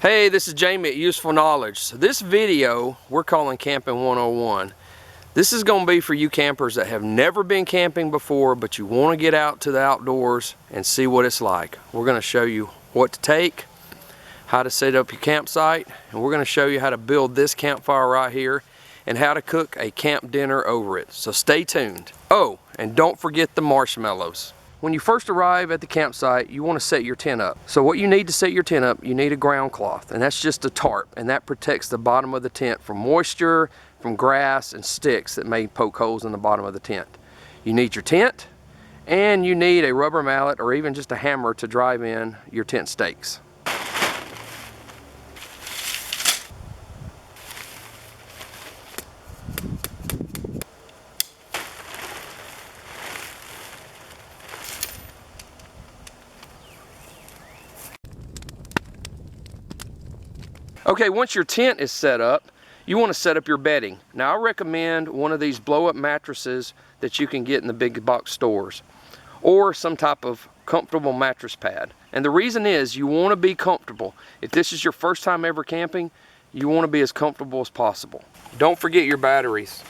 Hey, this is Jamie at Useful Knowledge. So this video we're calling Camping 101. This is going to be for you campers that have never been camping before, but you want to get out to the outdoors and see what it's like. We're going to show you what to take, how to set up your campsite, and we're going to show you how to build this campfire right here and how to cook a camp dinner over it. So stay tuned. Oh, and don't forget the marshmallows. When you first arrive at the campsite, you want to set your tent up. So what you need to set your tent up, you need a ground cloth, and that's just a tarp, and that protects the bottom of the tent from moisture, from grass and sticks that may poke holes in the bottom of the tent. You need your tent, and you need a rubber mallet or even just a hammer to drive in your tent stakes. Okay, once your tent is set up, you want to set up your bedding. Now I recommend one of these blow-up mattresses that you can get in the big box stores, or some type of comfortable mattress pad. And the reason is you want to be comfortable. If this is your first time ever camping, you want to be as comfortable as possible. Don't forget your batteries.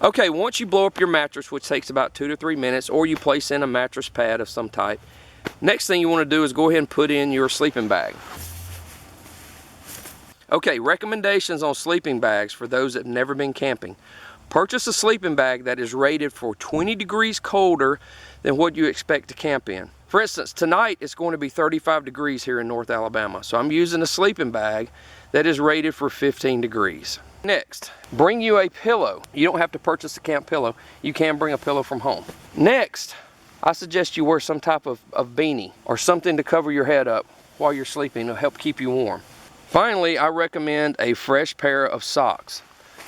Okay, once you blow up your mattress, which takes about 2 to 3 minutes, or you place in a mattress pad of some type, next thing you want to do is go ahead and put in your sleeping bag. Okay, recommendations on sleeping bags for those that have never been camping. Purchase a sleeping bag that is rated for 20 degrees colder than what you expect to camp in. For instance, tonight it's going to be 35 degrees here in North Alabama, so I'm using a sleeping bag that is rated for 15 degrees. Next, bring you a pillow. You don't have to purchase a camp pillow. You can bring a pillow from home. Next, I suggest you wear some type of beanie or something to cover your head up while you're sleeping. It'll help keep you warm. Finally, I recommend a fresh pair of socks.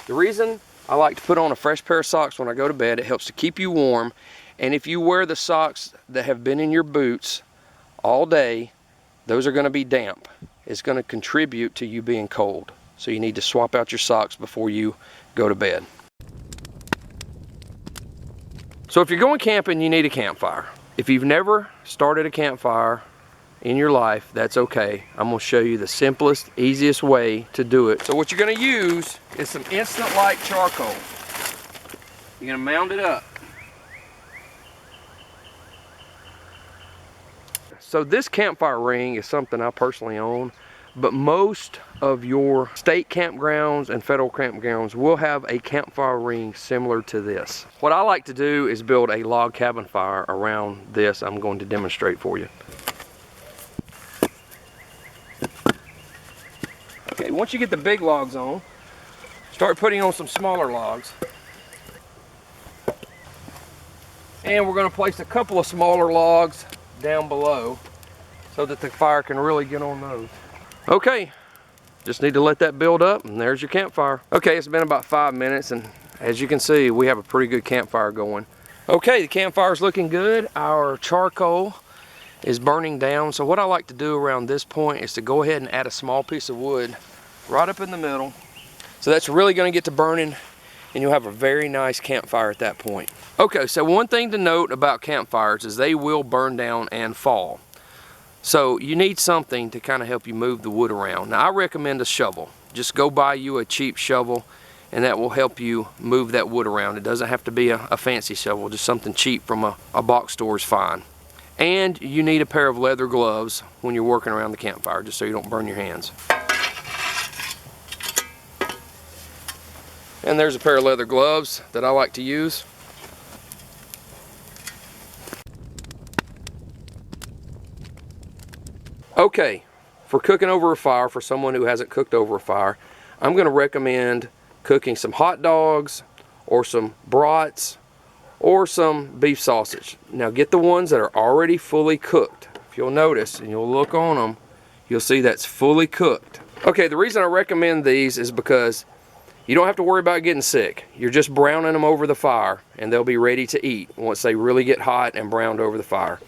The reason I like to put on a fresh pair of socks when I go to bed, it helps to keep you warm. And if you wear the socks that have been in your boots all day, those are going to be damp. It's going to contribute to you being cold. So you need to swap out your socks before you go to bed. So if you're going camping, you need a campfire. If you've never started a campfire in your life, that's okay. I'm going to show you the simplest, easiest way to do it. So what you're going to use is some instant light charcoal. You're going to mound it up. So this campfire ring is something I personally own, but most of your state campgrounds and federal campgrounds will have a campfire ring similar to this. What I like to do is build a log cabin fire around this. I'm going to demonstrate for you. Okay, once you get the big logs on, start putting on some smaller logs. And we're going to place a couple of smaller logs down below so that the fire can really get on those. Okay, just need to let that build up, and there's your campfire. Okay, it's been about 5 minutes, and as you can see, we have a pretty good campfire going. Okay, the campfire's looking good. Our charcoal is burning down. So what I like to do around this point is to go ahead and add a small piece of wood right up in the middle. So that's really going to get to burning, and you'll have a very nice campfire at that point. Okay, so one thing to note about campfires is they will burn down and fall. So you need something to kind of help you move the wood around. Now I recommend a shovel. Just go buy you a cheap shovel, and that will help you move that wood around. It doesn't have to be a fancy shovel, just something cheap from a box store is fine. And you need a pair of leather gloves when you're working around the campfire, just so you don't burn your hands. And there's a pair of leather gloves that I like to use. Okay, for cooking over a fire, for someone who hasn't cooked over a fire, I'm going to recommend cooking some hot dogs or some brats or some beef sausage. Now get the ones that are already fully cooked. If you'll notice and you'll look on them, you'll see that's fully cooked. Okay, the reason I recommend these is because you don't have to worry about getting sick. You're just browning them over the fire, and they'll be ready to eat once they really get hot and browned over the fire.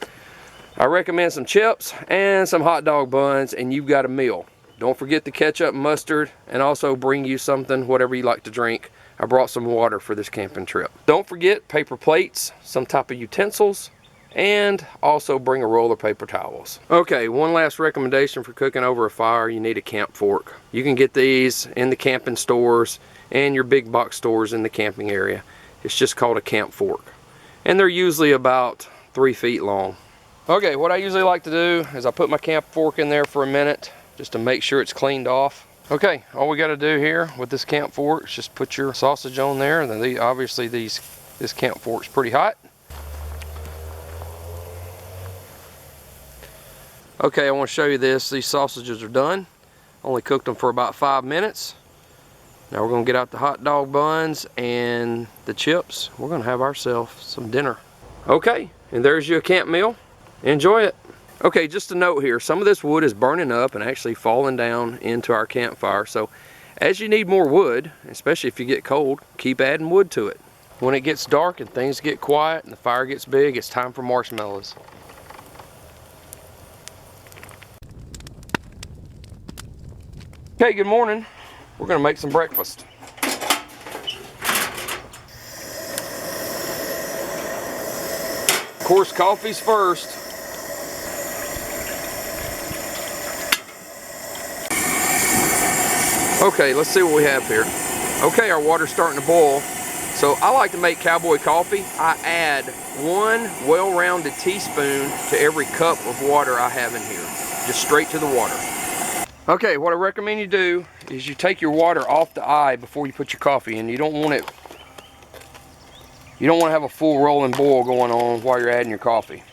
I recommend some chips and some hot dog buns, and you've got a meal. Don't forget the ketchup and mustard, and also bring you something, whatever you like to drink, I brought some water for this camping trip. Don't forget paper plates, some type of utensils, and also bring a roll of paper towels. Okay, one last recommendation for cooking over a fire: you need a camp fork. You can get these in the camping stores and your big box stores in the camping area. It's just called a camp fork, and they're usually about 3 feet long. Okay, what I usually like to do is I put my camp fork in there for a minute just to make sure it's cleaned off. Okay, all we got to do here with this camp fork is just put your sausage on there. And then obviously this camp fork's pretty hot. Okay, I want to show you this. These sausages are done. Only cooked them for about 5 minutes. Now we're going to get out the hot dog buns and the chips. We're going to have ourselves some dinner. Okay, and there's your camp meal. Enjoy it. Okay, just a note here, some of this wood is burning up and actually falling down into our campfire. So as you need more wood, especially if you get cold, keep adding wood to it. When it gets dark and things get quiet and the fire gets big, it's time for marshmallows. Okay, good morning. We're gonna make some breakfast. Of course, coffee's first. Okay, let's see what we have here. Okay, our water's starting to boil. So I like to make cowboy coffee. I add 1 well-rounded teaspoon to every cup of water I have in here. Just straight to the water. Okay, what I recommend you do is you take your water off the eye before you put your coffee in. You don't want to have a full rolling boil going on while you're adding your coffee.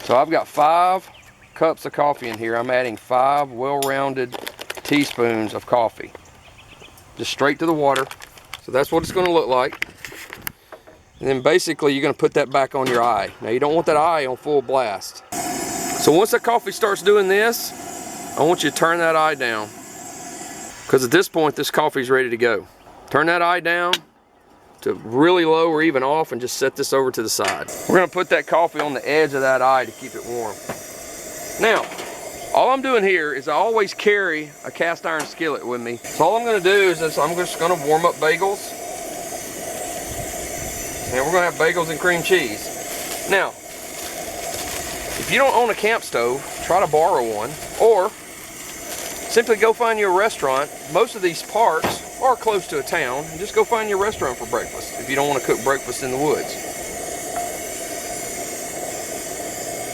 So I've got 5 cups of coffee in here. I'm adding 5 well-rounded teaspoons of coffee, just straight to the water. So that's what it's going to look like. And then basically you're going to put that back on your eye. Now you don't want that eye on full blast. So once the coffee starts doing this, I want you to turn that eye down, because at this point this coffee is ready to go. Turn that eye down to really low or even off, and just set this over to the side. We're going to put that coffee on the edge of that eye to keep it warm. Now all I'm doing here is I always carry a cast iron skillet with me. So all I'm going to do is I'm just going to warm up bagels. And we're going to have bagels and cream cheese. Now, if you don't own a camp stove, try to borrow one. Or simply go find you a restaurant. Most of these parks are close to a town. And just go find your restaurant for breakfast if you don't want to cook breakfast in the woods.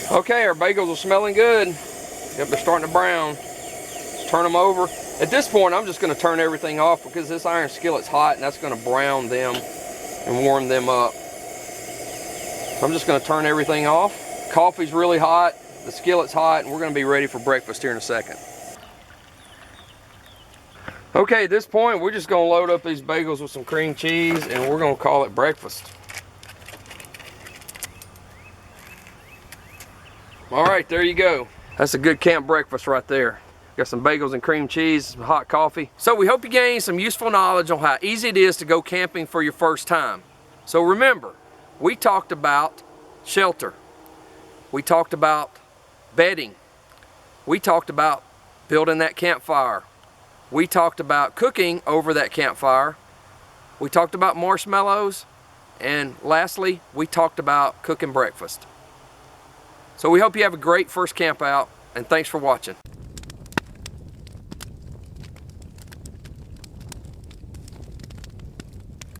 Okay, our bagels are smelling good. Yep, they're starting to brown. Let's turn them over. At this point, I'm just going to turn everything off, because this iron skillet's hot and that's going to brown them and warm them up. So I'm just going to turn everything off. Coffee's really hot, the skillet's hot, and we're going to be ready for breakfast here in a second. Okay, at this point, we're just going to load up these bagels with some cream cheese, and we're going to call it breakfast. All right, there you go. That's a good camp breakfast right there. Got some bagels and cream cheese, some hot coffee. So we hope you gained some useful knowledge on how easy it is to go camping for your first time. So remember, we talked about shelter. We talked about bedding. We talked about building that campfire. We talked about cooking over that campfire. We talked about marshmallows. And lastly, we talked about cooking breakfast. So we hope you have a great first camp out, and thanks for watching.